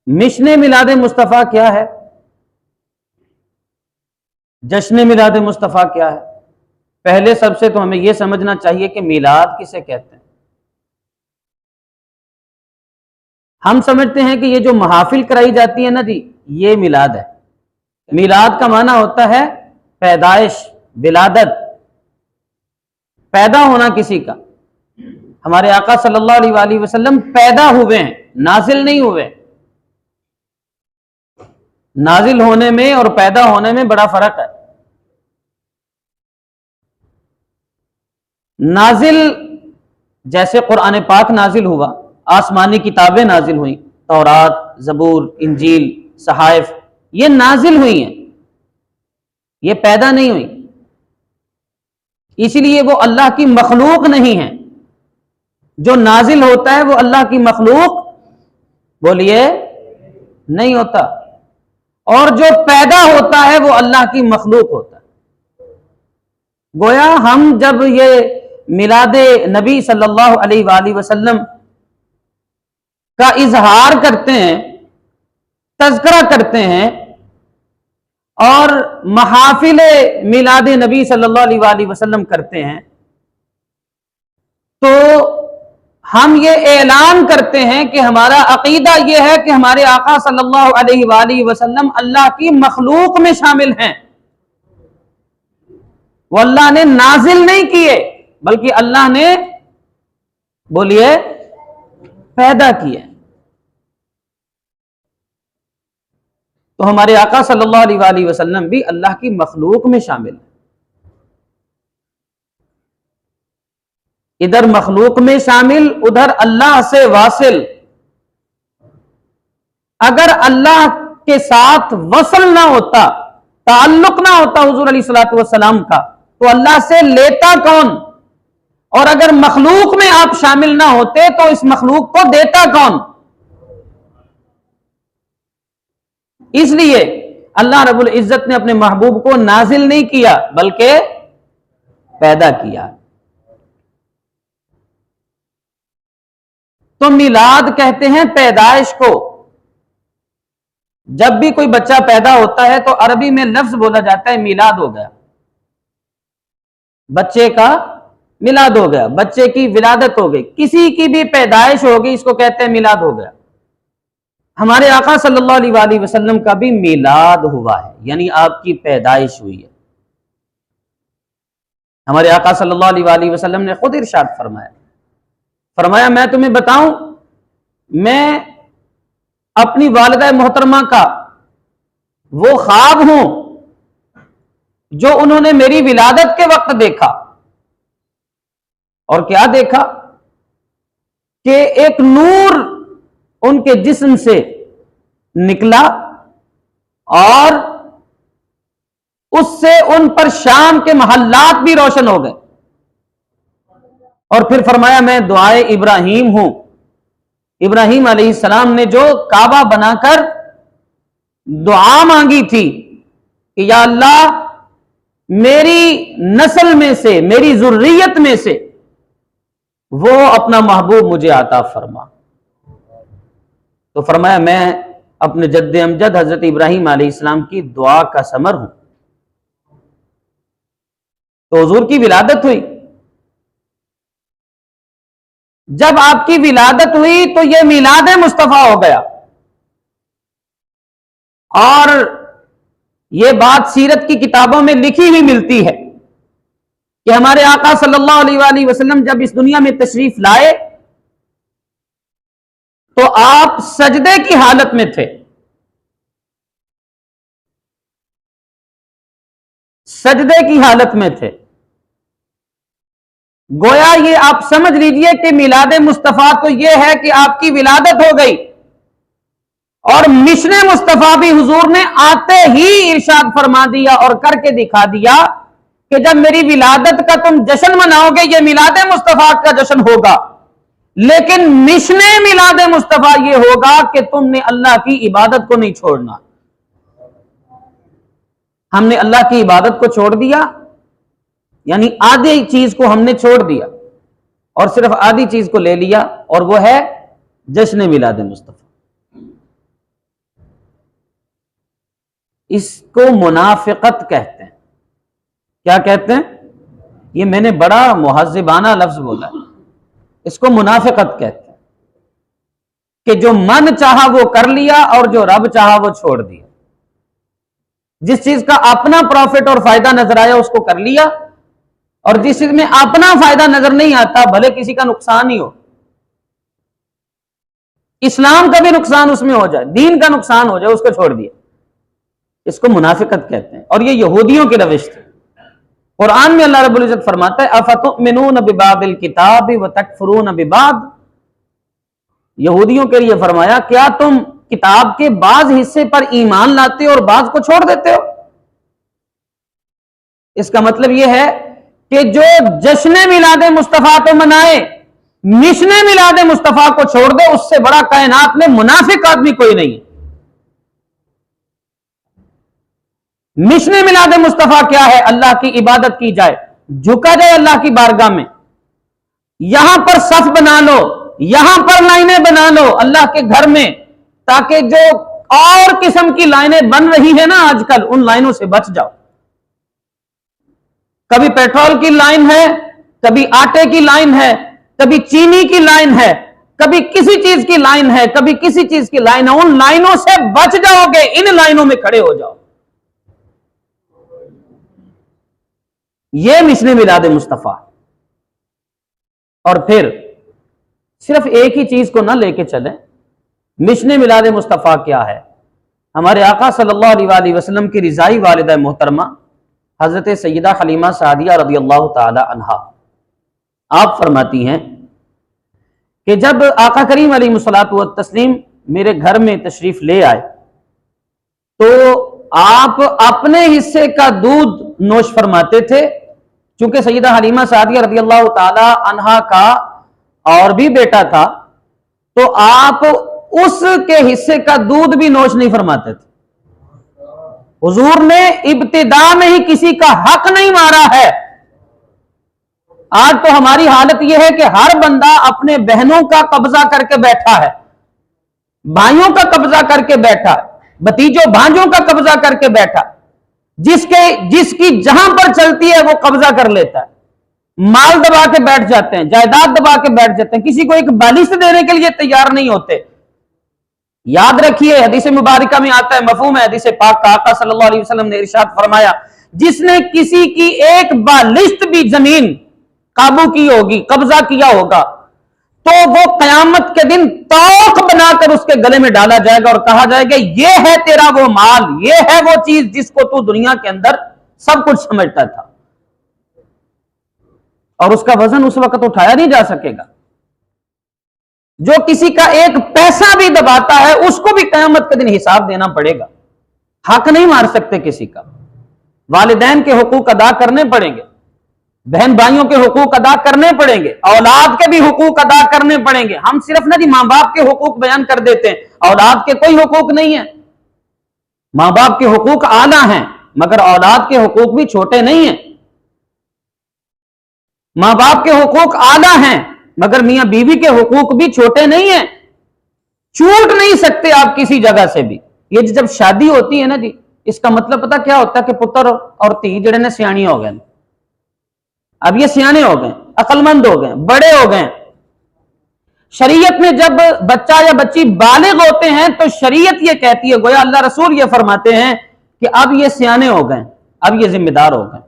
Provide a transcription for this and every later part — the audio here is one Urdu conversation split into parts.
مشن میلاد مصطفیٰ کیا ہے؟ جشن میلاد مصطفیٰ کیا ہے؟ پہلے سب سے تو ہمیں یہ سمجھنا چاہیے کہ میلاد کسے کہتے ہیں۔ ہم سمجھتے ہیں کہ یہ جو محافل کرائی جاتی ہے نا جی، یہ میلاد ہے۔ میلاد کا معنی ہوتا ہے پیدائش، ولادت، پیدا ہونا کسی کا۔ ہمارے آقا صلی اللہ علیہ وآلہ وسلم پیدا ہوئے ہیں، نازل نہیں ہوئے۔ نازل ہونے میں اور پیدا ہونے میں بڑا فرق ہے۔ نازل جیسے قرآن پاک نازل ہوا، آسمانی کتابیں نازل ہوئیں، تورات، زبور، انجیل، صحائف، یہ نازل ہوئی ہیں، یہ پیدا نہیں ہوئی۔ اسی لیے وہ اللہ کی مخلوق نہیں ہے۔ جو نازل ہوتا ہے وہ اللہ کی مخلوق بولیے نہیں ہوتا، اور جو پیدا ہوتا ہے وہ اللہ کی مخلوق ہوتا ہے۔ گویا ہم جب یہ میلاد نبی صلی اللہ علیہ وآلہ وسلم کا اظہار کرتے ہیں، تذکرہ کرتے ہیں، اور محافل میلاد نبی صلی اللہ علیہ وآلہ وسلم کرتے ہیں، تو ہم یہ اعلان کرتے ہیں کہ ہمارا عقیدہ یہ ہے کہ ہمارے آقا صلی اللہ علیہ وآلہ وسلم اللہ کی مخلوق میں شامل ہیں۔ وہ اللہ نے نازل نہیں کیے، بلکہ اللہ نے بولیے پیدا کیے۔ تو ہمارے آقا صلی اللہ علیہ وآلہ وسلم بھی اللہ کی مخلوق میں شامل ہیں۔ ادھر مخلوق میں شامل، ادھر اللہ سے واصل۔ اگر اللہ کے ساتھ وصل نہ ہوتا، تعلق نہ ہوتا حضور علیہ الصلوۃ والسلام کا، تو اللہ سے لیتا کون؟ اور اگر مخلوق میں آپ شامل نہ ہوتے تو اس مخلوق کو دیتا کون؟ اس لیے اللہ رب العزت نے اپنے محبوب کو نازل نہیں کیا بلکہ پیدا کیا۔ تو میلاد کہتے ہیں پیدائش کو۔ جب بھی کوئی بچہ پیدا ہوتا ہے تو عربی میں لفظ بولا جاتا ہے میلاد ہو گیا، بچے کا میلاد ہو گیا، بچے کی ولادت ہو گئی، کسی کی بھی پیدائش ہو گئی، اس کو کہتے ہیں میلاد ہو گیا۔ ہمارے آقا صلی اللہ علیہ وآلہ وسلم کا بھی میلاد ہوا ہے، یعنی آپ کی پیدائش ہوئی ہے۔ ہمارے آقا صلی اللہ علیہ وآلہ وسلم نے خود ارشاد فرمایا میں تمہیں بتاؤں، میں اپنی والدہ محترمہ کا وہ خواب ہوں جو انہوں نے میری ولادت کے وقت دیکھا۔ اور کیا دیکھا؟ کہ ایک نور ان کے جسم سے نکلا اور اس سے ان پر شام کے محلات بھی روشن ہو گئے۔ اور پھر فرمایا میں دعائے ابراہیم ہوں، ابراہیم علیہ السلام نے جو کعبہ بنا کر دعا مانگی تھی کہ یا اللہ میری نسل میں سے، میری ذریت میں سے وہ اپنا محبوب مجھے عطا فرما۔ تو فرمایا میں اپنے جد امجد حضرت ابراہیم علیہ السلام کی دعا کا ثمر ہوں۔ تو حضور کی ولادت ہوئی۔ جب آپ کی ولادت ہوئی تو یہ میلاد مصطفیٰ ہو گیا۔ اور یہ بات سیرت کی کتابوں میں لکھی ہوئی ملتی ہے کہ ہمارے آقا صلی اللہ علیہ وآلہ وسلم جب اس دنیا میں تشریف لائے تو آپ سجدے کی حالت میں تھے، سجدے کی حالت میں تھے۔ گویا یہ آپ سمجھ لیجئے کہ میلاد مصطفیٰ تو یہ ہے کہ آپ کی ولادت ہو گئی، اور مشن مصطفیٰ بھی حضور نے آتے ہی ارشاد فرما دیا اور کر کے دکھا دیا کہ جب میری ولادت کا تم جشن مناؤ گے یہ میلاد مصطفیٰ کا جشن ہوگا، لیکن مشن میلاد مصطفیٰ یہ ہوگا کہ تم نے اللہ کی عبادت کو نہیں چھوڑنا۔ ہم نے اللہ کی عبادت کو چھوڑ دیا، یعنی آدھی چیز کو ہم نے چھوڑ دیا اور صرف آدھی چیز کو لے لیا، اور وہ ہے جشن میلاد مصطفیٰ۔ اس کو منافقت کہتے ہیں. کیا کہتے ہیں؟ یہ میں نے بڑا مہذبانہ لفظ بولا ہے. اس کو منافقت کہتے ہیں کہ جو من چاہا وہ کر لیا اور جو رب چاہا وہ چھوڑ دیا. جس چیز کا اپنا پروفٹ اور فائدہ نظر آیا اس کو کر لیا، اور جس چیز میں اپنا فائدہ نظر نہیں آتا بھلے کسی کا نقصان ہی ہو، اسلام کا بھی نقصان اس میں ہو جائے، دین کا نقصان ہو جائے، اس کو چھوڑ دیا. اس کو منافقت کہتے ہیں. اور یہ یہودیوں کی روش تھی. قرآن میں اللہ رب العزت فرماتا ہے افتؤمنون ببعض الکتاب وتکفرون ببعض. یہودیوں کے لیے فرمایا کیا تم کتاب کے بعض حصے پر ایمان لاتے ہو اور بعض کو چھوڑ دیتے ہو؟ اس کا مطلب یہ ہے کہ جو جشن میلاد مصطفیٰ کو منائے، مشن میلاد مصطفیٰ کو چھوڑ دے، اس سے بڑا کائنات میں منافق آدمی کوئی نہیں. مشن میلاد مصطفیٰ کیا ہے؟ اللہ کی عبادت کی جائے، جھکا جائے اللہ کی بارگاہ میں. یہاں پر صف بنا لو، یہاں پر لائنیں بنا لو اللہ کے گھر میں، تاکہ جو اور قسم کی لائنیں بن رہی ہیں نا آج کل، ان لائنوں سے بچ جاؤ. کبھی پیٹرول کی لائن ہے، کبھی آٹے کی لائن ہے، کبھی چینی کی لائن ہے، کبھی کسی چیز کی لائن ہے، کبھی کسی چیز کی لائن ہے. ان لائنوں سے بچ جاؤ گے، ان لائنوں میں کھڑے ہو جاؤ. یہ مشن میلاد مصطفیٰ. اور پھر صرف ایک ہی چیز کو نہ لے کے چلیں. مشن میلاد مصطفیٰ کیا ہے؟ ہمارے آقا صلی اللہ علیہ وآلہ وسلم کی رضائی والدہ محترمہ حضرت سیدہ حلیمہ سعدیہ رضی اللہ تعالی عنہا، آپ فرماتی ہیں کہ جب آقا کریم علیہ الصلوۃ والتسلیم میرے گھر میں تشریف لے آئے تو آپ اپنے حصے کا دودھ نوش فرماتے تھے. چونکہ سیدہ حلیمہ سعدیہ رضی اللہ تعالی عنہا کا اور بھی بیٹا تھا، تو آپ اس کے حصے کا دودھ بھی نوش نہیں فرماتے تھے. حضور نے ابتدا میں ہی کسی کا حق نہیں مارا ہے. آج تو ہماری حالت یہ ہے کہ ہر بندہ اپنے بہنوں کا قبضہ کر کے بیٹھا ہے، بھائیوں کا قبضہ کر کے بیٹھا ہے، بھتیجوں بھانجوں کا قبضہ کر کے بیٹھا. جس کی جہاں پر چلتی ہے وہ قبضہ کر لیتا ہے. مال دبا کے بیٹھ جاتے ہیں، جائیداد دبا کے بیٹھ جاتے ہیں، کسی کو ایک بالش دینے کے لیے تیار نہیں ہوتے. یاد رکھیے حدیث مبارکہ میں آتا ہے، مفہوم ہے حدیث پاک کا، آقا صلی اللہ علیہ وسلم نے ارشاد فرمایا جس نے کسی کی ایک بالشت بھی زمین قابو کی ہوگی، قبضہ کیا ہوگا، تو وہ قیامت کے دن توق بنا کر اس کے گلے میں ڈالا جائے گا اور کہا جائے گا یہ ہے تیرا وہ مال، یہ ہے وہ چیز جس کو تو دنیا کے اندر سب کچھ سمجھتا تھا. اور اس کا وزن اس وقت اٹھایا نہیں جا سکے گا. جو کسی کا ایک پیسہ بھی دباتا ہے اس کو بھی قیامت کے دن حساب دینا پڑے گا. حق نہیں مار سکتے کسی کا. والدین کے حقوق ادا کرنے پڑیں گے، بہن بھائیوں کے حقوق ادا کرنے پڑیں گے، اولاد کے بھی حقوق ادا کرنے پڑیں گے. ہم صرف نہ جی ماں باپ کے حقوق بیان کر دیتے ہیں، اولاد کے کوئی حقوق نہیں ہیں. ماں باپ کے حقوق اعلیٰ ہیں مگر اولاد کے حقوق بھی چھوٹے نہیں ہیں. ماں باپ کے حقوق اعلیٰ ہیں مگر میاں بیوی کے حقوق بھی چھوٹے نہیں ہیں. چھوٹ نہیں سکتے آپ کسی جگہ سے بھی. یہ جب شادی ہوتی ہے نا جی، اس کا مطلب پتا کیا ہوتا ہے کہ پتر اور دھی جڑے نے سیانی ہو گئے. اب یہ سیانے ہو گئے، عقل مند ہو گئے، بڑے ہو گئے. شریعت میں جب بچہ یا بچی بالغ ہوتے ہیں تو شریعت یہ کہتی ہے، گویا اللہ رسول یہ فرماتے ہیں کہ اب یہ سیانے ہو گئے، اب یہ ذمہ دار ہو گئے.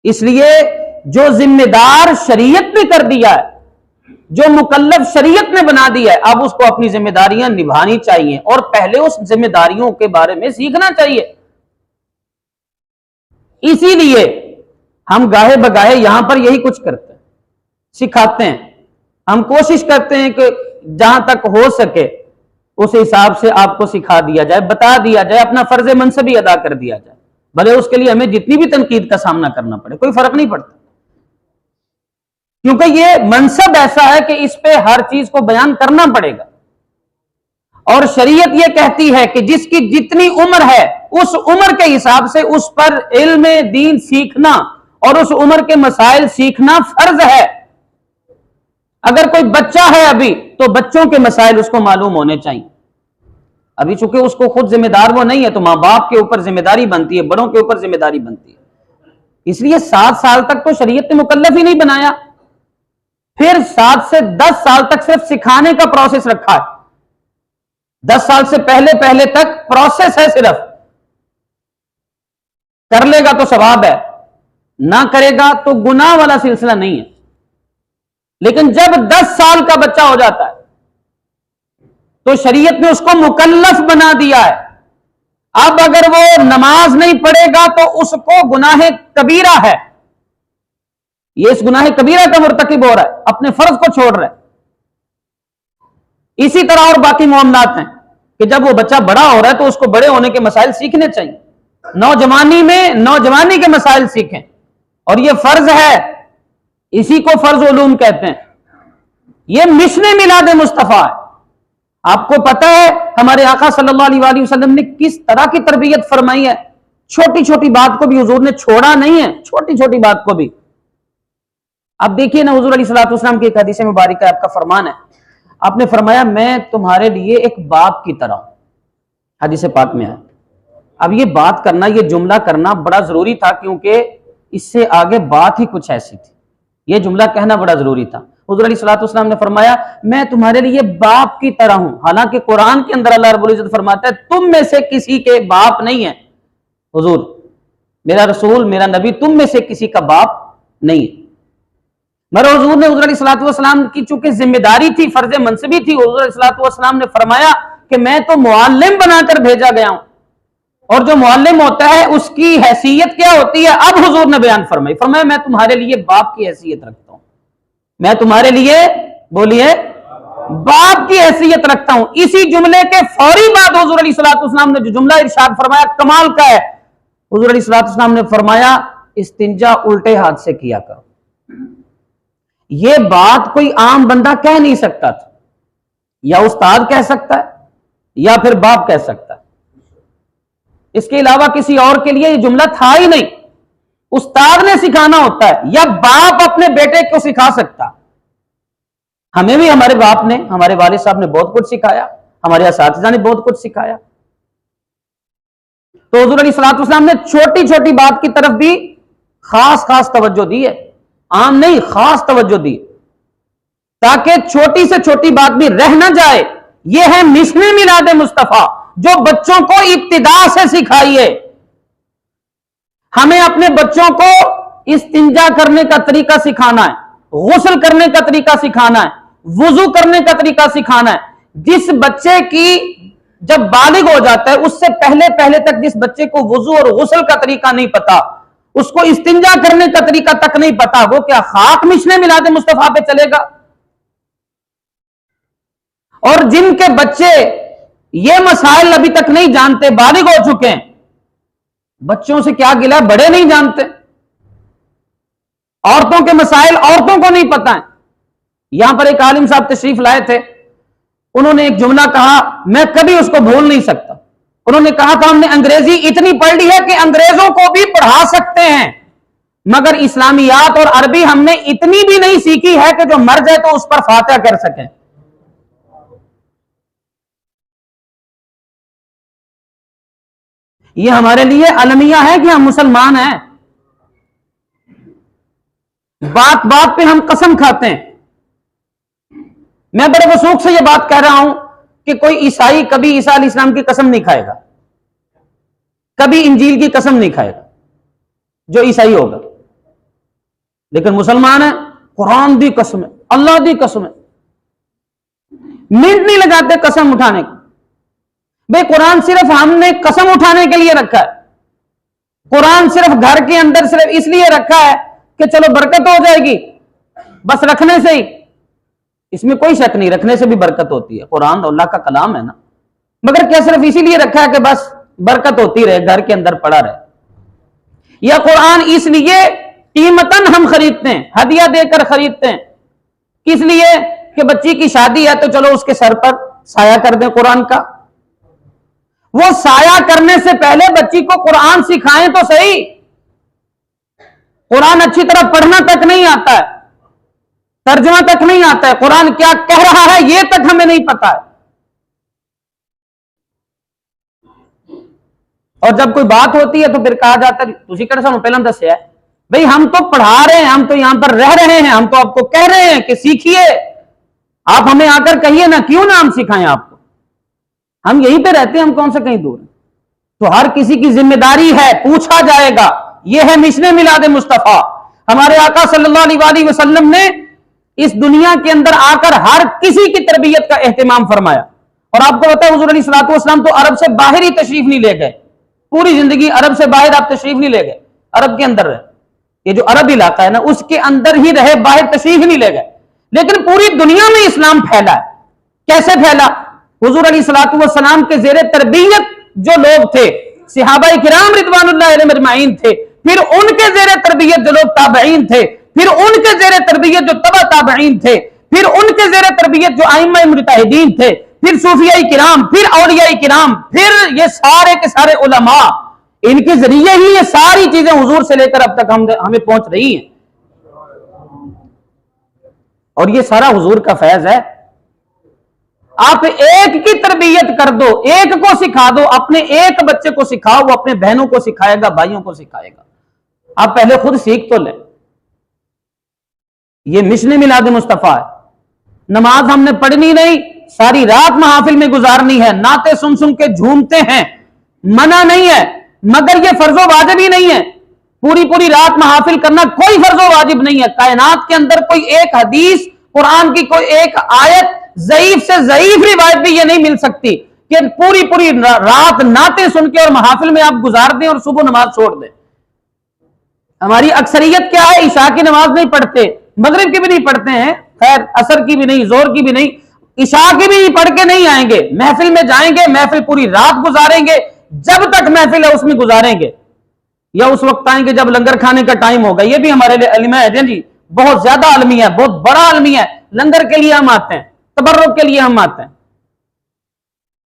اس لیے جو ذمہ دار شریعت نے کر دیا ہے، جو مکلف شریعت نے بنا دیا ہے، اب اس کو اپنی ذمہ داریاں نبھانی چاہیے اور پہلے اس ذمہ داریوں کے بارے میں سیکھنا چاہیے. اسی لیے ہم گاہے بگاہے یہاں پر یہی کچھ کرتے ہیں، سکھاتے ہیں. ہم کوشش کرتے ہیں کہ جہاں تک ہو سکے اس حساب سے آپ کو سکھا دیا جائے، بتا دیا جائے، اپنا فرض منصبی ادا کر دیا جائے. بھلے اس کے لیے ہمیں جتنی بھی تنقید کا سامنا کرنا پڑے، کوئی فرق نہیں پڑتا، کیونکہ یہ منصب ایسا ہے کہ اس پہ ہر چیز کو بیان کرنا پڑے گا. اور شریعت یہ کہتی ہے کہ جس کی جتنی عمر ہے اس عمر کے حساب سے اس پر علم دین سیکھنا اور اس عمر کے مسائل سیکھنا فرض ہے. اگر کوئی بچہ ہے ابھی تو بچوں کے مسائل اس کو معلوم ہونے چاہیے. ابھی چونکہ اس کو خود ذمہ دار وہ نہیں ہے تو ماں باپ کے اوپر ذمہ داری بنتی ہے، بڑوں کے اوپر ذمہ داری بنتی ہے. اس لیے 7 سال تک تو شریعت نے مکلف ہی نہیں بنایا، پھر 7 سے 10 سال تک صرف سکھانے کا پروسیس رکھا ہے. 10 سال سے پہلے تک پروسیس ہے، صرف کر لے گا تو ثواب ہے، نہ کرے گا تو گناہ والا سلسلہ نہیں ہے. لیکن جب 10 سال کا بچہ ہو جاتا ہے تو شریعت نے اس کو مکلف بنا دیا ہے. اب اگر وہ نماز نہیں پڑھے گا تو اس کو گناہ کبیرہ ہے، یہ اس گناہ کبیرہ کا مرتکب ہو رہا ہے، اپنے فرض کو چھوڑ رہا ہے. اسی طرح اور باقی معاملات ہیں کہ جب وہ بچہ بڑا ہو رہا ہے تو اس کو بڑے ہونے کے مسائل سیکھنے چاہیے. نوجوانی کے مسائل سیکھیں، اور یہ فرض ہے، اسی کو فرض علوم کہتے ہیں. یہ مشن میلاد مصطفیٰ ہے. آپ کو پتہ ہے ہمارے آقا صلی اللہ علیہ وآلہ وسلم نے کس طرح کی تربیت فرمائی ہے. چھوٹی چھوٹی بات کو بھی حضور نے چھوڑا نہیں ہے، چھوٹی چھوٹی بات کو بھی. اب دیکھیے نا، حضور علیہ الصلوۃ والسلام کی ایک حدیث مبارکہ آپ کا فرمان ہے، آپ نے فرمایا میں تمہارے لیے ایک باپ کی طرح ہوں، حدیث پاک میں ہے. اب یہ بات کرنا، یہ جملہ کرنا بڑا ضروری تھا، کیونکہ اس سے آگے بات ہی کچھ ایسی تھی. یہ جملہ کہنا بڑا ضروری تھا. حضور علیہ الصلوۃ والسلام نے فرمایا میں تمہارے لیے باپ کی طرح ہوں. حالانکہ قرآن کے اندر اللہ رب العزت فرماتا ہے تم میں سے کسی کے باپ نہیں ہے. حضور، میرا رسول، میرا نبی تم میں سے کسی کا باپ نہیں ہے. مگر حضور نے، حضور علیہ الصلوۃ والسلام کی چونکہ ذمہ داری تھی، فرض منصبی تھی، حضور علیہ الصلوۃ والسلام نے فرمایا کہ میں تو معلم بنا کر بھیجا گیا ہوں، اور جو معلم ہوتا ہے اس کی حیثیت کیا ہوتی ہے. اب حضور نے بیان فرمایا میں تمہارے لیے باپ کی حیثیت رکھتا ہوں، میں تمہارے لیے، بولیے، باپ کی حیثیت رکھتا ہوں. اسی جملے کے فوری بعد حضور علیہ الصلوۃ والسلام نے جو جملہ ارشاد فرمایا کمال کا ہے. حضور علیہ الصلوۃ والسلام نے فرمایا استنجا الٹے ہاتھ سے کیا کرو. یہ بات کوئی عام بندہ کہہ نہیں سکتا تھا، یا استاد کہہ سکتا ہے یا پھر باپ کہہ سکتا ہے. اس کے علاوہ کسی اور کے لیے یہ جملہ تھا ہی نہیں. استاد نے سکھانا ہوتا ہے، یا باپ اپنے بیٹے کو سکھا سکتا. ہمیں بھی ہمارے باپ نے، ہمارے والد صاحب نے بہت کچھ سکھایا، ہمارے اساتذہ نے بہت کچھ سکھایا. تو حضور علیہ الصلوۃ والسلام نے چھوٹی چھوٹی بات کی طرف بھی خاص توجہ دی ہے، عام نہیں، خاص توجہ دی، تاکہ چھوٹی سے چھوٹی بات بھی رہ نہ جائے. یہ ہے مشن میلاد مصطفیٰ جو بچوں کو ابتدا سے سکھائیے. ہمیں اپنے بچوں کو استنجا کرنے کا طریقہ سکھانا ہے، غسل کرنے کا طریقہ سکھانا ہے، وضو کرنے کا طریقہ سکھانا ہے. جس بچے کی جب بالغ ہو جاتا ہے اس سے پہلے تک جس بچے کو وضو اور غسل کا طریقہ نہیں پتا، اس کو استنجا کرنے کا طریقہ تک نہیں پتا، وہ کیا خاک مشن میلاد مصطفیٰ پہ چلے گا؟ اور جن کے بچے یہ مسائل ابھی تک نہیں جانتے، بالغ ہو چکے ہیں، بچوں سے کیا گلہ، بڑے نہیں جانتے. عورتوں کے مسائل عورتوں کو نہیں پتہ ہیں. یہاں پر ایک عالم صاحب تشریف لائے تھے، انہوں نے ایک جملہ کہا میں کبھی اس کو بھول نہیں سکتا. انہوں نے کہا تھا ہم نے انگریزی اتنی پڑھ لی ہے کہ انگریزوں کو بھی پڑھا سکتے ہیں، مگر اسلامیات اور عربی ہم نے اتنی بھی نہیں سیکھی ہے کہ جو مر جائے تو اس پر فاتحہ کر سکیں. یہ ہمارے لیے المیہ ہے کہ ہم مسلمان ہیں. بات بات پہ ہم قسم کھاتے ہیں. میں بڑے وثوق سے یہ بات کہہ رہا ہوں کہ کوئی عیسائی کبھی عیسیٰ علیہ السلام کی قسم نہیں کھائے گا، کبھی انجیل کی قسم نہیں کھائے گا جو عیسائی ہوگا. لیکن مسلمان ہے، قرآن دی قسم ہے، اللہ دی قسم ہے، منٹ نہیں لگاتے قسم اٹھانے کو. بھئی قرآن صرف ہم نے قسم اٹھانے کے لیے رکھا ہے. قرآن صرف گھر کے اندر صرف اس لیے رکھا ہے کہ چلو برکت ہو جائے گی، بس رکھنے سے ہی. اس میں کوئی شک نہیں، رکھنے سے بھی برکت ہوتی ہے، قرآن اللہ کا کلام ہے نا. مگر کیا صرف اسی لیے رکھا ہے کہ بس برکت ہوتی رہے، گھر کے اندر پڑا رہے؟ یا قرآن اس لیے قیمتاً ہم خریدتے ہیں، ہدیہ دے کر خریدتے ہیں، کس لیے کہ بچی کی شادی ہے تو چلو اس کے سر پر سایہ کر دیں قرآن کا. وہ سایہ کرنے سے پہلے بچی کو قرآن سکھائیں تو صحیح. قرآن اچھی طرح پڑھنا تک نہیں آتا ہے، ترجمہ تک نہیں آتا ہے، قرآن کیا کہہ رہا ہے یہ تک ہمیں نہیں پتا ہے. اور جب کوئی بات ہوتی ہے تو پھر کہا جاتا ہے تسی کہڑا سانوں پہلا دسیا ہے؟ بھئی ہم تو پڑھا رہے ہیں، ہم تو یہاں پر رہ رہے ہیں، ہم تو آپ کو کہہ رہے ہیں کہ سیکھیے، آپ ہمیں آ کر کہیے نا، کیوں نہ ہم سکھائیں آپ کو؟ ہم یہیں پہ رہتے ہیں، ہم کون سے کہیں دور ہیں؟ تو ہر کسی کی ذمہ داری ہے، پوچھا جائے گا۔ یہ ہے مشن میلاد مصطفیٰ۔ ہمارے آقا صلی اللہ علیہ وآلہ وسلم نے اس دنیا کے اندر آ کر ہر کسی کی تربیت کا اہتمام فرمایا۔ اور آپ کو پتا ہے حضور علیہ الصلوۃ والسلام تو عرب سے باہر ہی تشریف نہیں لے گئے، پوری زندگی عرب سے باہر آپ تشریف نہیں لے گئے، عرب کے اندر رہے، یہ جو عرب علاقہ ہے نا اس کے اندر ہی رہے، باہر تشریف نہیں لے گئے، لیکن پوری دنیا میں اسلام پھیلا ہے۔ کیسے پھیلا؟ حضور علیہ الصلوۃ والسلام کے زیر تربیت جو لوگ تھے، صحابہ کرام رضوان اللہ علیہم اجمعین تھے، پھر ان کے زیر تربیت جو لوگ تابعین تھے، پھر ان کے زیر تربیت جو تبع تابعین تھے، پھر ان کے زیر تربیت جو ائمہ مجتہدین تھے، پھر صوفیاء کرام، پھر اولیاء کرام، پھر یہ سارے کے سارے علماء، ان کے ذریعے ہی یہ ساری چیزیں حضور سے لے کر اب تک ہمیں پہنچ رہی ہیں، اور یہ سارا حضور کا فیض ہے۔ آپ ایک کی تربیت کر دو، ایک کو سکھا دو، اپنے ایک بچے کو سکھاؤ، وہ اپنے بہنوں کو سکھائے گا، بھائیوں کو سکھائے گا۔ آپ پہلے خود سیکھ تو لیں۔ یہ مشن میلاد مصطفیٰ ہے۔ نماز ہم نے پڑھنی نہیں، ساری رات محافل میں گزارنی ہے، نعتیں سن سن کے جھومتے ہیں، منع نہیں ہے، مگر یہ فرض و واجب ہی نہیں ہے۔ پوری پوری رات محافل کرنا کوئی فرض و واجب نہیں ہے۔ کائنات کے اندر کوئی ایک حدیث، قرآن کی کوئی ایک آیت، ضعیف سے ضعیف روایت بھی یہ نہیں مل سکتی کہ پوری پوری رات نعتیں سن کے اور محافل میں آپ گزار دیں اور صبح نماز چھوڑ دیں۔ ہماری اکثریت کیا ہے؟ عشاء کی نماز نہیں پڑھتے، مغرب کی بھی نہیں پڑھتے ہیں، خیر عصر کی بھی نہیں، زور کی بھی نہیں، عشاء کی بھی پڑھ کے نہیں آئیں گے، محفل میں جائیں گے، محفل پوری رات گزاریں گے، جب تک محفل ہے اس میں گزاریں گے، یا اس وقت آئیں گے جب لنگر کھانے کا ٹائم ہوگا۔ یہ بھی ہمارے لیے علم ہے جی، بہت زیادہ المیہ ہے، بہت بڑا المیہ ہے۔ لنگر کے لیے ہم آتے ہیں، تبرک کے لیے ہم آتے ہیں۔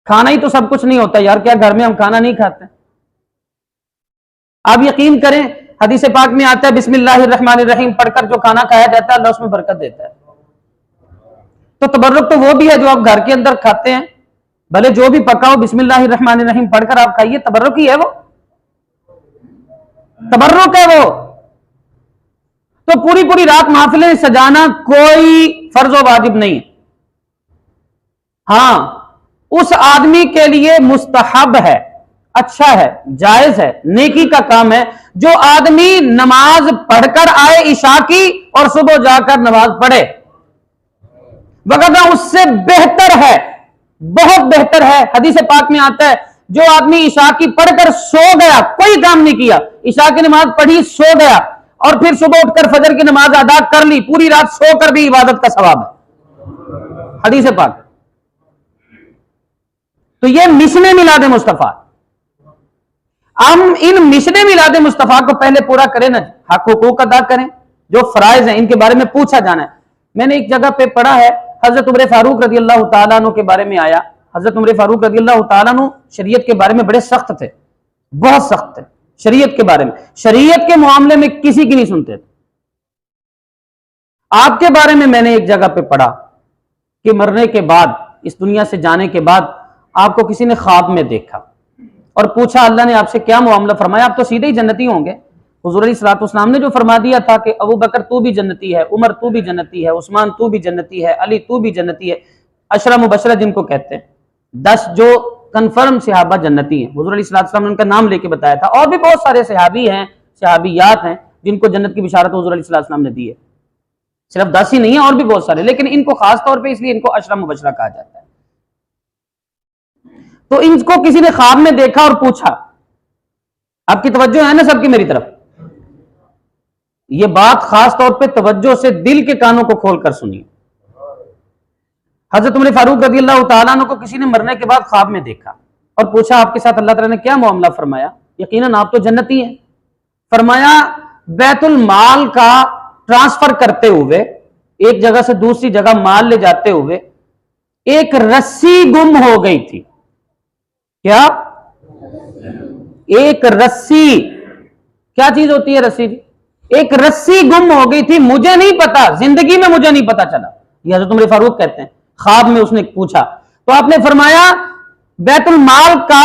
کھانا ہی تو سب کچھ نہیں ہوتا یار، کیا گھر میں ہم کھانا نہیں کھاتے؟ آپ یقین کریں، حدیث پاک میں آتا ہے بسم اللہ الرحمن الرحیم پڑھ کر جو کھانا کھایا جاتا ہے اللہ اس میں برکت دیتا ہے۔ تو تبرک تو وہ بھی ہے جو آپ گھر کے اندر کھاتے ہیں، بھلے جو بھی پکا ہو بسم اللہ الرحمن الرحیم پڑھ کر آپ کھائیے، تبرک ہی ہے وہ، تبرک ہے وہ۔ تو پوری پوری رات محفلیں سجانا کوئی فرض و واجب نہیں ہے، ہاں اس آدمی کے لیے مستحب ہے، اچھا ہے، جائز ہے، نیکی کا کام ہے جو آدمی نماز پڑھ کر آئے عشاء کی اور صبح جا کر نماز پڑھے، وگرنہ اس سے بہتر ہے، بہت بہتر ہے۔ حدیث پاک میں آتا ہے جو آدمی عشاء کی پڑھ کر سو گیا، کوئی کام نہیں کیا، عشاء کی نماز پڑھی سو گیا اور پھر صبح اٹھ کر فجر کی نماز ادا کر لی، پوری رات سو کر بھی عبادت کا ثواب ہے، حدیث پاک۔ تو یہ مشن میلاد مصطفیٰ، ہم ان مشن میلاد مصطفیٰ کو پہلے پورا کریں نا، حق حقوق ادا کریں، جو فرائض ہیں ان کے بارے میں پوچھا جانا ہے۔ میں نے ایک جگہ پہ پڑھا ہے، حضرت عمر فاروق رضی اللہ تعالیٰ عنہ کے بارے میں آیا، حضرت عمر فاروق رضی اللہ تعالیٰ عنہ شریعت کے بارے میں بڑے سخت تھے، بہت سخت تھے شریعت کے بارے میں، شریعت کے معاملے میں کسی کی نہیں سنتے تھے۔ آپ کے بارے میں نے ایک جگہ پہ پڑھا کہ مرنے کے بعد، اس دنیا سے جانے کے بعد آپ کو کسی نے خواب میں دیکھا اور پوچھا اللہ نے آپ سے کیا معاملہ فرمایا؟ آپ تو سیدھے ہی جنتی ہوں گے۔ حضور علیہ الصلوۃ والسلام نے جو فرما دیا تھا کہ ابو بکر تو بھی جنتی ہے، عمر تو بھی جنتی ہے، عثمان تو بھی جنتی ہے، علی تو بھی جنتی ہے، عشرہ مبشرہ جن کو کہتے ہیں، 10 جو کنفرم صحابہ جنتی ہیں، حضور علیہ الصلوۃ والسلام نے ان کا نام لے کے بتایا تھا، اور بھی بہت سارے صحابی ہیں، صحابیات ہیں جن کو جنت کی بشارت حضور علیہ الصلوۃ والسلام نے دی ہے، صرف 10 ہی نہیں ہیں، اور بھی بہت سارے، لیکن ان کو خاص طور پہ اس لیے ان کو عشرہ مبشرہ کہا جاتا ہے۔ تو ان کو کسی نے خواب میں دیکھا اور پوچھا، آپ کی توجہ ہے نا سب کی میری طرف، یہ بات خاص طور پہ توجہ سے دل کے کانوں کو کھول کر سنیے۔ حضرت عمر فاروق رضی اللہ تعالیٰ عنہ کو کسی نے مرنے کے بعد خواب میں دیکھا اور پوچھا آپ کے ساتھ اللہ تعالیٰ نے کیا معاملہ فرمایا؟ یقیناً آپ تو جنتی ہیں۔ فرمایا بیت المال کا ٹرانسفر کرتے ہوئے، ایک جگہ سے دوسری جگہ مال لے جاتے ہوئے ایک رسی گم ہو گئی تھی۔ کیا؟ ایک رسی، کیا چیز ہوتی ہے رسی؟ ایک رسی گم ہو گئی تھی، مجھے نہیں پتا، زندگی میں مجھے نہیں پتا چلا، یہ حضرت عمر فاروق کہتے ہیں، خواب میں اس نے پوچھا تو آپ نے فرمایا بیت المال کا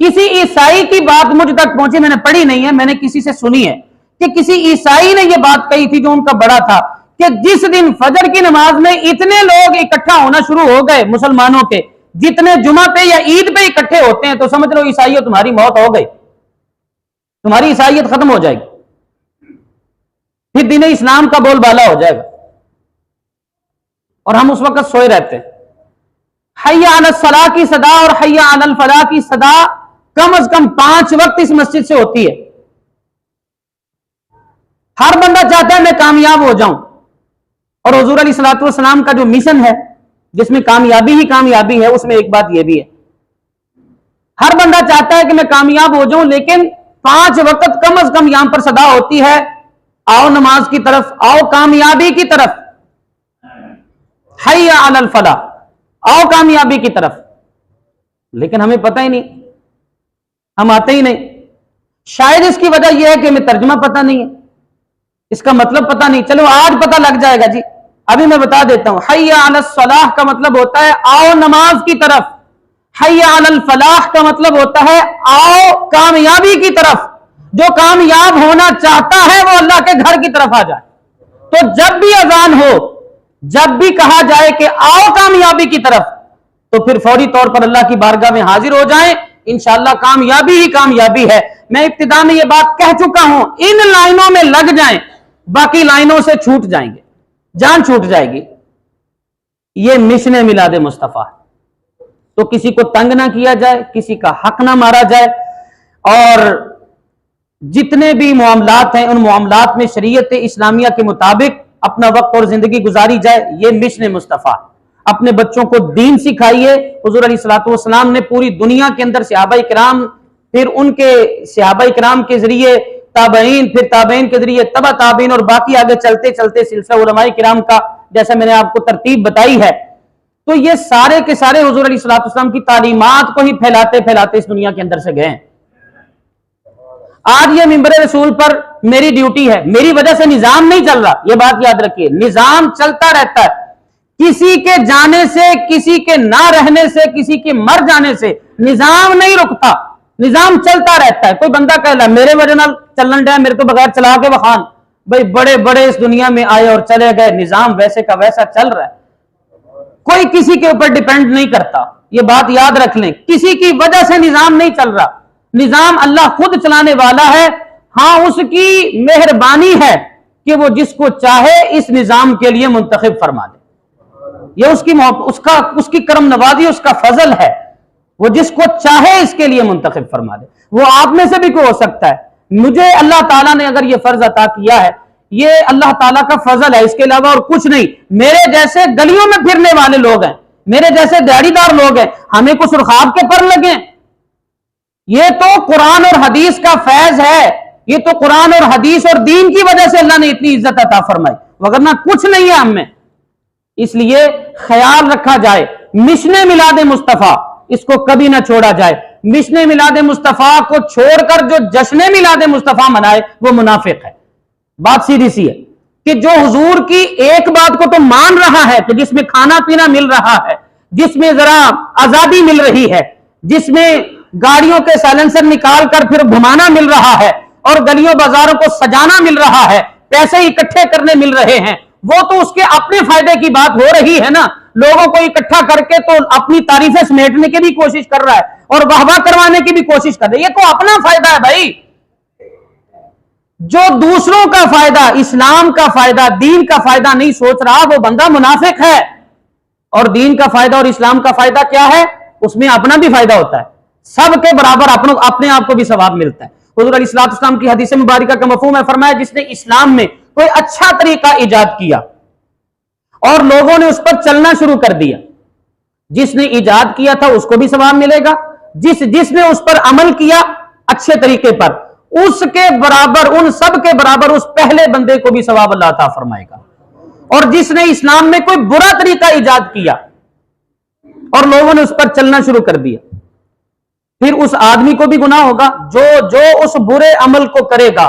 کسی عیسائی کی بات مجھ تک پہنچی، میں نے پڑھی نہیں ہے، میں نے کسی سے سنی ہے کہ کسی عیسائی نے یہ بات کہی تھی جو ان کا بڑا تھا، کہ جس دن فجر کی نماز میں اتنے لوگ اکٹھا ہونا شروع ہو گئے مسلمانوں کے، جتنے جمعہ پہ یا عید پہ اکٹھے ہوتے ہیں، تو سمجھ لو عیسائیوں تمہاری موت ہو گئی، تمہاری عیسائیت ختم ہو جائے گی، پھر دین اسلام کا بول بالا ہو جائے گا۔ اور ہم اس وقت سوئے رہتے ہیں۔ حی علی الصلاح کی صدا اور حی علی الفلاح کی صدا کم از کم 5 وقت اس مسجد سے ہوتی ہے۔ ہر بندہ چاہتا ہے میں کامیاب ہو جاؤں، اور حضور علیہ الصلوۃ والسلام کا جو مشن ہے جس میں کامیابی ہی کامیابی ہے، اس میں ایک بات یہ بھی ہے، ہر بندہ چاہتا ہے کہ میں کامیاب ہو جاؤں، لیکن 5 وقت کم از کم یہاں پر صدا ہوتی ہے، آؤ نماز کی طرف، آؤ کامیابی کی طرف، حی علی الفلاح، آؤ کامیابی کی طرف، لیکن ہمیں پتہ ہی نہیں، ہم آتے ہی نہیں۔ شاید اس کی وجہ یہ ہے کہ ہمیں ترجمہ پتہ نہیں ہے، اس کا مطلب پتہ نہیں، چلو آج پتہ لگ جائے گا جی، ابھی میں بتا دیتا ہوں۔ حی علی الصلاح کا مطلب ہوتا ہے آؤ نماز کی طرف، حی علی الفلاح کا مطلب ہوتا ہے آؤ کامیابی کی طرف، جو کامیاب ہونا چاہتا ہے وہ اللہ کے گھر کی طرف آ جائے۔ تو جب بھی اذان ہو، جب بھی کہا جائے کہ آؤ کامیابی کی طرف، تو پھر فوری طور پر اللہ کی بارگاہ میں حاضر ہو جائیں، انشاءاللہ کامیابی ہی کامیابی ہے۔ میں ابتدا میں یہ بات کہہ چکا ہوں، ان لائنوں میں لگ جائیں، باقی لائنوں سے چھوٹ جائیں گے، جان چھوٹ جائے گی۔ یہ مشن میلاد مصطفیٰ، تو کسی کو تنگ نہ کیا جائے، کسی کا حق نہ مارا جائے، اور جتنے بھی معاملات ہیں ان معاملات میں شریعت اسلامیہ کے مطابق اپنا وقت اور زندگی گزاری جائے، یہ مشن مصطفیٰ۔ اپنے بچوں کو دین سکھائیے۔ حضور علیہ الصلوۃ والسلام نے پوری دنیا کے اندر صحابہ کرام، پھر ان کے صحابہ کرام کے ذریعے تابعین، پھر تابعین کے ذریعے تبع تابعین، اور باقی آگے چلتے چلتے سلسلہ علماء کرام کا، جیسا میں نے آپ کو ترتیب بتائی ہے، تو یہ سارے کے سارے حضور علیہ الصلوۃ والسلام کی تعلیمات کو ہی پھیلاتے پھیلاتے اس دنیا کے اندر سے گئے ہیں۔ آج یہ منبر رسول پر میری ڈیوٹی ہے، میری وجہ سے نظام نہیں چل رہا، یہ بات یاد رکھیے، نظام چلتا رہتا ہے، کسی کے جانے سے، کسی کے نہ رہنے سے، کسی کے مر جانے سے نظام نہیں رکتا، نظام چلتا رہتا ہے۔ کوئی بندہ کہلا میرے وجہ نال چلن ڈیا، میرے تو بغیر چلا کے بخان، بھائی بڑے بڑے اس دنیا میں آئے اور چلے گئے، نظام ویسے کا ویسا چل رہا ہے، کوئی کسی کے اوپر ڈیپینڈ نہیں کرتا، یہ بات یاد رکھ لیں، کسی کی وجہ سے نظام نہیں چل رہا، نظام اللہ خود چلانے والا ہے۔ ہاں اس کی مہربانی ہے کہ وہ جس کو چاہے اس نظام کے لیے منتخب فرما دے، یہ اس کی کرم نوازی، اس کا فضل ہے، وہ جس کو چاہے اس کے لیے منتخب فرما دے۔ وہ آپ میں سے بھی کوئی ہو سکتا ہے، مجھے اللہ تعالیٰ نے اگر یہ فرض عطا کیا ہے، یہ اللہ تعالیٰ کا فضل ہے، اس کے علاوہ اور کچھ نہیں۔ میرے جیسے گلیوں میں پھرنے والے لوگ ہیں، میرے جیسے دیہڑی دار لوگ ہیں، ہمیں کچھ رخاب کے پر لگیں، یہ تو قرآن اور حدیث کا فیض ہے، یہ تو قرآن اور حدیث اور دین کی وجہ سے اللہ نے اتنی عزت عطا فرمائی، وگرنہ کچھ نہیں ہے ہم میں۔ اس لیے خیال رکھا جائے، مشن میلاد مصطفیٰ اس کو کبھی نہ چھوڑا جائے۔ مشن میلاد مصطفیٰ کو چھوڑ کر جو جشن میلاد مصطفیٰ منائے وہ منافق ہے۔ بات سیدھی سی ہے کہ جو حضور کی ایک بات کو تو مان رہا ہے کہ جس میں کھانا پینا مل رہا ہے، جس میں ذرا آزادی مل رہی ہے، جس میں گاڑیوں کے سائلنسر نکال کر پھر گھمانا مل رہا ہے، اور گلیوں بازاروں کو سجانا مل رہا ہے، پیسے اکٹھے کرنے مل رہے ہیں، وہ تو اس کے اپنے فائدے کی بات ہو رہی ہے نا، لوگوں کو اکٹھا کر کے تو اپنی تعریفیں سمیٹنے کی بھی کوشش کر رہا ہے اور واہ واہ کروانے کی بھی کوشش کر رہا ہے، یہ تو اپنا فائدہ ہے بھائی۔ جو دوسروں کا فائدہ، اسلام کا فائدہ، دین کا فائدہ نہیں سوچ رہا، وہ بندہ منافق ہے۔ اور دین کا فائدہ اور اسلام کا فائدہ کیا ہے؟ اس میں اپنا بھی فائدہ ہوتا ہے، سب کے برابر اپنے آپ کو بھی ثواب ملتا ہے۔ حضور علیہ السلام کی حدیث مبارکہ کا مفہوم ہے، فرمایا جس نے اسلام میں کوئی اچھا طریقہ ایجاد کیا اور لوگوں نے اس پر چلنا شروع کر دیا، جس نے ایجاد کیا تھا اس کو بھی ثواب ملے گا، جس نے اس پر عمل کیا اچھے طریقے پر، اس کے برابر، ان سب کے برابر اس پہلے بندے کو بھی ثواب اللہ عطا فرمائے گا۔ اور جس نے اسلام میں کوئی برا طریقہ ایجاد کیا اور لوگوں نے اس پر چلنا شروع کر دیا، پھر اس آدمی کو بھی گناہ ہوگا، جو اس برے عمل کو کرے گا،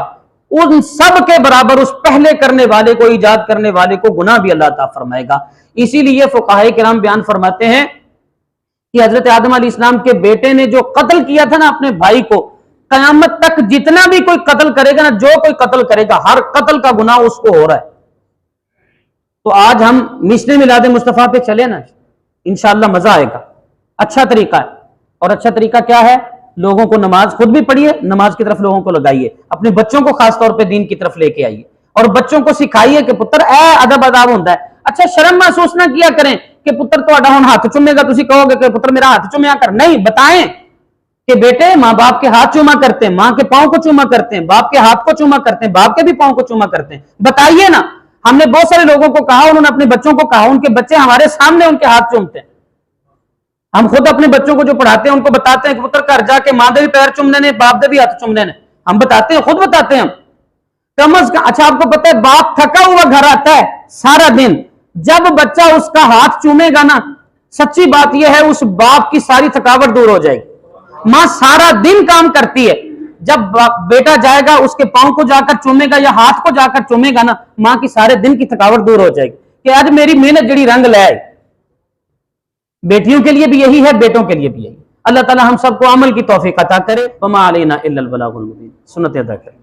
ان سب کے برابر اس پہلے کرنے والے کو، ایجاد کرنے والے کو گناہ بھی اللہ عطا فرمائے گا۔ اسی لیے فقہاء کرام بیان فرماتے ہیں کہ حضرت آدم علیہ السلام کے بیٹے نے جو قتل کیا تھا نا اپنے بھائی کو، قیامت تک جتنا بھی کوئی قتل کرے گا نا، جو کوئی قتل کرے گا، ہر قتل کا گناہ اس کو ہو رہا ہے۔ تو آج ہم مشن میلاد مصطفیٰ پہ چلے نا، انشاءاللہ مزہ آئے گا۔ اچھا طریقہ ہے، اور اچھا طریقہ کیا ہے؟ لوگوں کو نماز، خود بھی پڑھیے، نماز کی طرف لوگوں کو لگائیے، اپنے بچوں کو خاص طور پہ دین کی طرف لے کے آئیے، اور بچوں کو سکھائیے کہ پتر اے ادب اداب ہوتا ہے۔ اچھا شرم محسوس نہ کیا کریں کہ پتر تو ہن ہاتھ چومے گا، تسی کہو گے کہ پتر میرا ہاتھ چومیا کر، نہیں، بتائیں کہ بیٹے ماں باپ کے ہاتھ چوما کرتے ہیں، ماں کے پاؤں کو چوما کرتے ہیں، باپ کے ہاتھ کو چوما کرتے ہیں، باپ کے بھی پاؤں کو چوما کرتے ہیں، بتائیے نا۔ ہم نے بہت سارے لوگوں کو کہا، انہوں نے اپنے بچوں کو کہا، ان کے بچے ہمارے سامنے ان کے ہاتھ چومتے ہیں۔ ہم خود اپنے بچوں کو جو پڑھاتے ہیں ان کو بتاتے ہیں کہ پتر گھر جا کے ماں دے بھی پیر چومنے نے، باپ دے بھی ہاتھ چومنے نے، ہم بتاتے ہیں، خود بتاتے ہیں ہم۔ کم از کم، اچھا آپ کو پتہ ہے باپ تھکا ہوا گھر آتا ہے سارا دن، جب بچہ اس کا ہاتھ چومے گا نا، سچی بات یہ ہے اس باپ کی ساری تھکاوٹ دور ہو جائے گی۔ ماں سارا دن کام کرتی ہے، جب بیٹا جائے گا اس کے پاؤں کو جا کر چومے گا یا ہاتھ کو جا کر چومے گا نا، ماں کی سارے دن کی تھکاوٹ دور ہو جائے گی کہ آج میری محنت جڑی رنگ لے آئی۔ بیٹیوں کے لیے بھی یہی ہے، بیٹوں کے لیے بھی یہی۔ اللہ تعالی ہم سب کو عمل کی توفیق عطا کرے۔ وما علینا الا البلاغ المبین۔ سنت ادا کرے۔